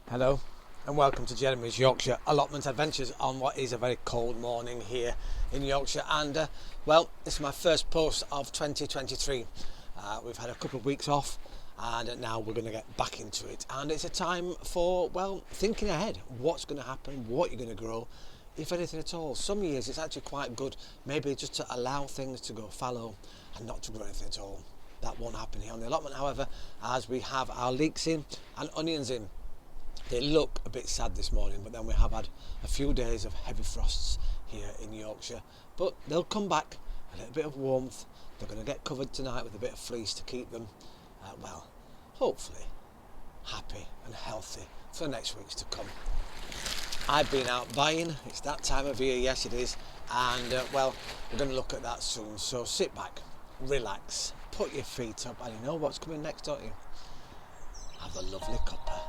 Hello and welcome to Jeremy's Yorkshire Allotment Adventures on what is a very cold morning here in Yorkshire, and well, this is my first post of 2023. We've had a couple of weeks off and now we're going to get back into it, and it's a time for, well, thinking ahead. What's going to happen, what you're going to grow, if anything at all. Some years it's actually quite good maybe just to allow things to go fallow and not to grow anything at all. That won't happen here on the allotment, however, as we have our leeks in and onions in. They look a bit sad this morning, but then we have had a few days of heavy frosts here in Yorkshire. But they'll come back, a little bit of warmth. They're going to get covered tonight with a bit of fleece to keep them, well, hopefully happy and healthy for the next weeks to come. I've been out buying. It's that time of year, yes it is. And well, we're going to look at that soon. So sit back, relax, put your feet up, and you know what's coming next, don't you? Have a lovely cuppa.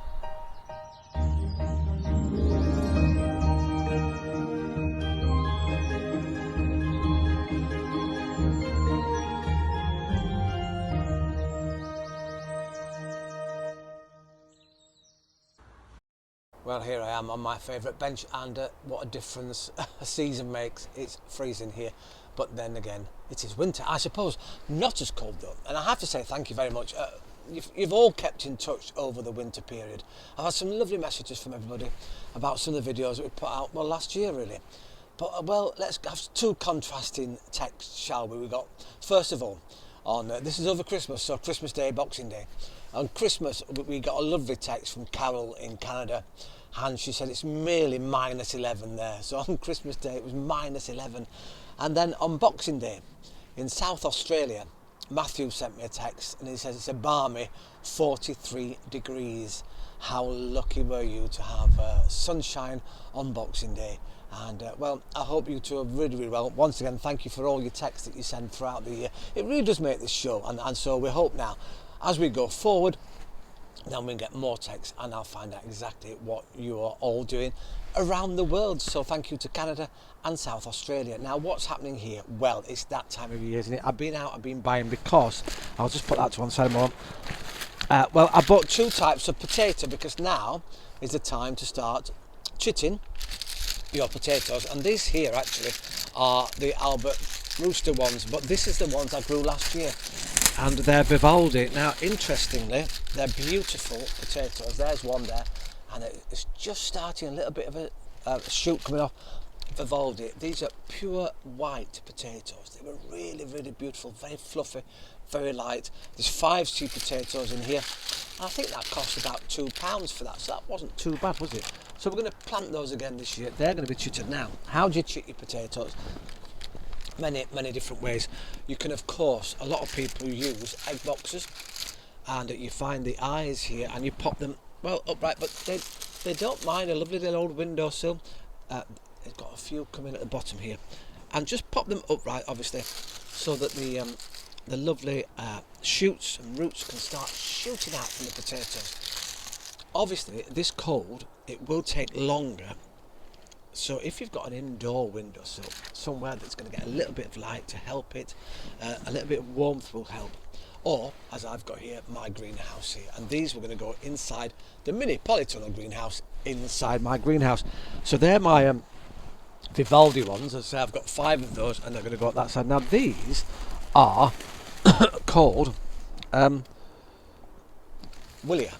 Well, here I am on my favourite bench, and what a difference a season makes. It's freezing here, but then again, it is winter. I suppose not as cold though, and I have to say thank you very much. You've all kept in touch over the winter period. I've had some lovely messages from everybody about some of the videos that we put out, well, last year really. But well, let's have two contrasting texts, shall we? We got, first of all, on this is over Christmas, so Christmas Day, Boxing Day. On Christmas, we got a lovely text from Carol in Canada, and she said it's merely -11 there. So on Christmas Day it was -11, and then on Boxing Day in South Australia, Matthew sent me a text and he says it's a balmy 43 degrees. How lucky were you to have sunshine on Boxing Day? And well, I hope you two are really, really well. Once again, thank you for all your texts that you send throughout the year. It really does make this show, and so we hope now, as we go forward, then we can get more texts and I'll find out exactly what you are all doing around the world. So thank you to Canada and South Australia. Now, what's happening here? Well, it's that time of year, isn't it? I've been out, I've been buying, because I'll just put that to one side a moment. Well, I bought two types of potato because now is the time to start chitting your potatoes, and these here actually are the Albert Rooster ones, but this is the ones I grew last year, and they're Vivaldi. Now, interestingly, they're beautiful potatoes. There's one there, and it's just starting a little bit of a shoot coming off. Vivaldi. These are pure white potatoes. They were really, really beautiful, very fluffy, very light. There's 5 seed potatoes in here. I think that cost about £2 for that, so that wasn't too bad, was it? So we're going to plant those again this year. They're going to be chitted now. How do you chit your potatoes? Many different ways. You can, of course, a lot of people use egg boxes, and you find the eyes here and you pop them, well, upright, but they don't mind a lovely little old windowsill. It's got a few coming at the bottom here, and just pop them upright, obviously, so that the lovely shoots and roots can start shooting out from the potatoes. Obviously, this cold, it will take longer. So if you've got an indoor windowsill, somewhere that's going to get a little bit of light to help it, a little bit of warmth will help. Or, as I've got here, my greenhouse here. And these were going to go inside the mini polytunnel greenhouse inside my greenhouse. So they're my Vivaldi ones. As I say, I've got 5 of those, and they're going to go at that side. Now these are called Willia.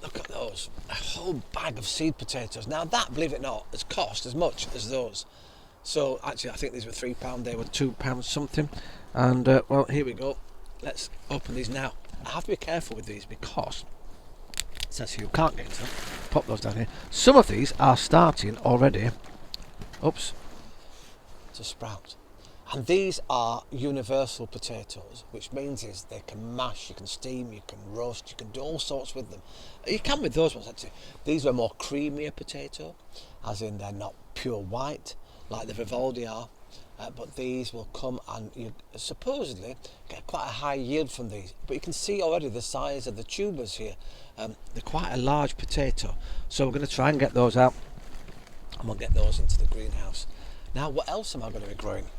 Look at those, a whole bag of seed potatoes. Now that, believe it or not, has cost as much as those. So actually I think these were £3, they were £2 something. And well, here we go. Let's open these now. I have to be careful with these because it says here you can't get into them. Pop those down here. Some of these are starting already, oops, to sprout. And these are universal potatoes, which means is they can mash, you can steam, you can roast, you can do all sorts with them. You can with those ones actually. These are more creamier potato, as in they're not pure white like the Vivaldi are, but these will come and you supposedly get quite a high yield from these. But you can see already the size of the tubers here. They're quite a large potato, so we're going to try and get those out, and we'll get those into the greenhouse. Now, what else am I going to be growing?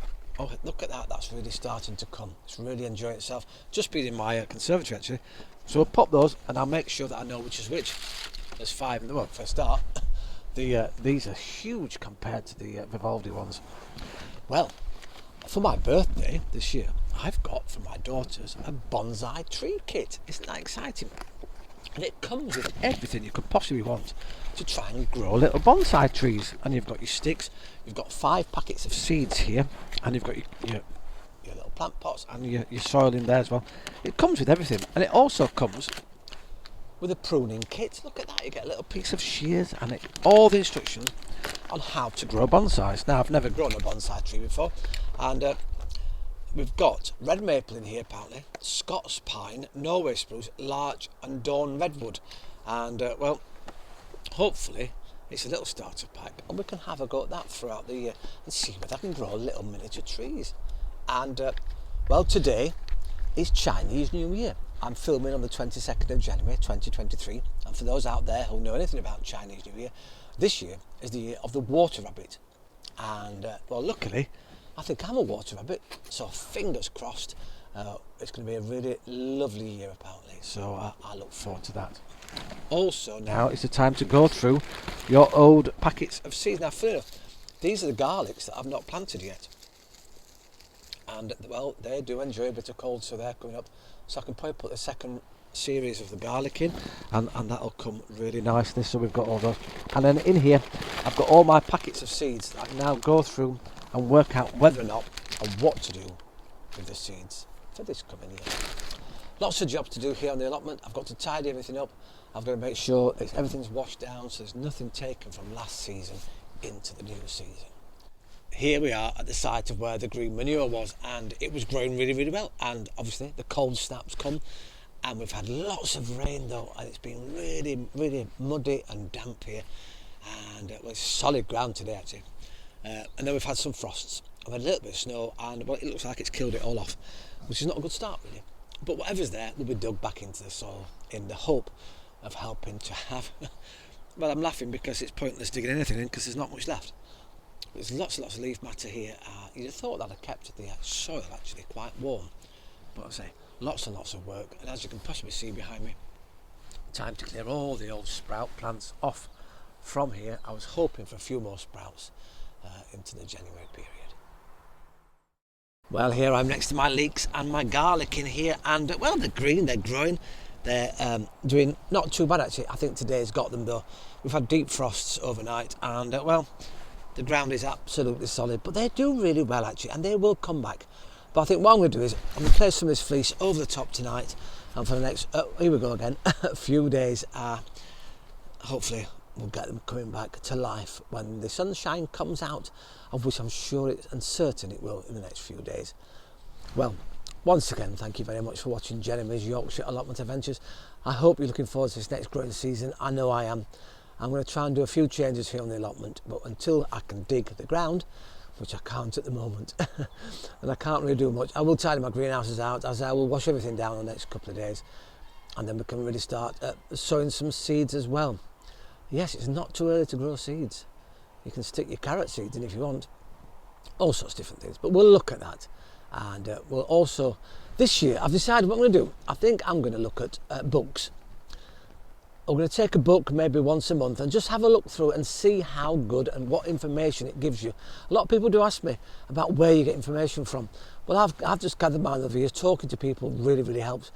Oh, look at that, that's really starting to come. It's really enjoying itself. Just been in my conservatory actually. So we'll pop those and I'll make sure that I know which is which. There's 5 in the world for a start. These are huge compared to the Vivaldi ones. Well, for my birthday this year, I've got for my daughters a bonsai tree kit. Isn't that exciting? And it comes with everything you could possibly want to try and grow little bonsai trees. And you've got your sticks, you've got 5 packets of seeds here, and you've got your little plant pots and your soil in there as well. It comes with everything, and it also comes with a pruning kit. Look at that, you get a little piece of shears and all the instructions on how to grow bonsais. Now, I've never grown a bonsai tree before, and we've got red maple in here apparently, Scots pine, Norway spruce, larch and dawn redwood, and well, hopefully it's a little starter pack and we can have a go at that throughout the year and see whether I can grow little miniature trees. And well, today is Chinese New Year. I'm filming on the 22nd of January 2023, and for those out there who know anything about Chinese New Year, this year is the year of the water rabbit. And well, luckily I think I'm a water rabbit, so fingers crossed. It's going to be a really lovely year apparently, so I look forward to that. Also, now it's the time to go through your old packets of seeds. Now, funny enough, these are the garlics that I've not planted yet, and well, they do enjoy a bit of cold, so they're coming up, so I can probably put the second series of the garlic in, and that'll come really nicely. So we've got all those, and then in here I've got all my packets of seeds that I can now go through and work out whether or not and what to do with the seeds for this coming year. Lots of jobs to do here on the allotment. I've got to tidy everything up. I've got to make sure everything's washed down so there's nothing taken from last season into the new season. Here we are at the site of where the green manure was, and it was growing really, really well. And obviously the cold snaps come, and we've had lots of rain though, and it's been really, really muddy and damp here. And it was solid ground today actually. And then we've had some frosts. I've had a little bit of snow, and well, it looks like it's killed it all off, which is not a good start really. But whatever's there will be dug back into the soil in the hope of helping to have well, I'm laughing because it's pointless digging anything in because there's not much left. There's lots and lots of leaf matter here. You'd have thought that I kept the soil actually quite warm, but I say lots and lots of work, and as you can possibly see behind me, time to clear all the old sprout plants off from here. I was hoping for a few more sprouts into the January period. Well, here I'm next to my leeks and my garlic in here, and well, they're green, they're growing, they're doing not too bad actually. I think today's got them though. We've had deep frosts overnight, and well, the ground is absolutely solid, but they do really well actually, and they will come back. But I think what I'm going to do is I'm going to place some of this fleece over the top tonight, and for the next here we go again a few days, hopefully we'll get them coming back to life when the sunshine comes out, of which I'm sure and certain it will in the next few days. Well, once again, thank you very much for watching Jeremy's Yorkshire Allotment Adventures. I hope you're looking forward to this next growing season. I know I am. I'm going to try and do a few changes here on the allotment, but until I can dig the ground, which I can't at the moment, and I can't really do much, I will tidy my greenhouses out, as I will wash everything down in the next couple of days, and then we can really start sowing some seeds as well. Yes, it's not too early to grow seeds. You can stick your carrot seeds in if you want, all sorts of different things, but we'll look at that. And we'll also, this year, I've decided what I'm going to do. I think I'm going to look at books. I'm going to take a book maybe once a month and just have a look through and see how good and what information it gives you. A lot of people do ask me about where you get information from. Well, I've just gathered mine over the years. Talking to people really, really helps.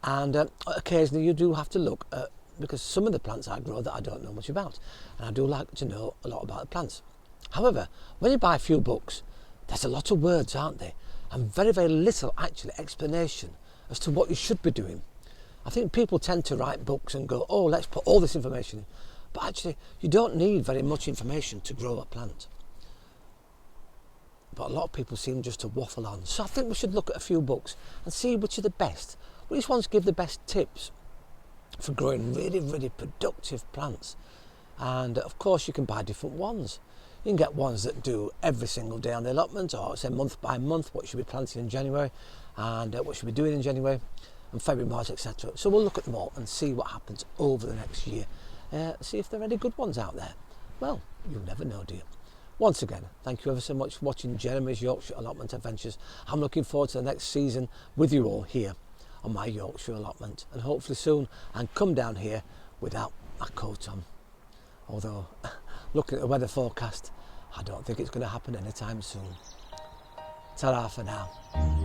And occasionally you do have to look at, because some of the plants I grow that I don't know much about, and I do like to know a lot about the plants. However, when you buy a few books, there's a lot of words, aren't there? And very, very little actually explanation as to what you should be doing. I think people tend to write books and go, oh, let's put all this information in. But actually, you don't need very much information to grow a plant. But a lot of people seem just to waffle on. So I think we should look at a few books and see which are the best. Which ones give the best tips for growing really, really productive plants. And of course, you can buy different ones. You can get ones that do every single day on the allotment, or say month by month, what should be planting in January, and what should be doing in January, and February, March, etc. So we'll look at them all and see what happens over the next year. See if there are any good ones out there. Well, you'll never know, do you? Once again, thank you ever so much for watching Jeremy's Yorkshire Allotment Adventures. I'm looking forward to the next season with you all here on my Yorkshire allotment, and hopefully soon I can come down here without my coat on. Although, looking at the weather forecast, I don't think it's going to happen anytime soon. Ta-ra for now.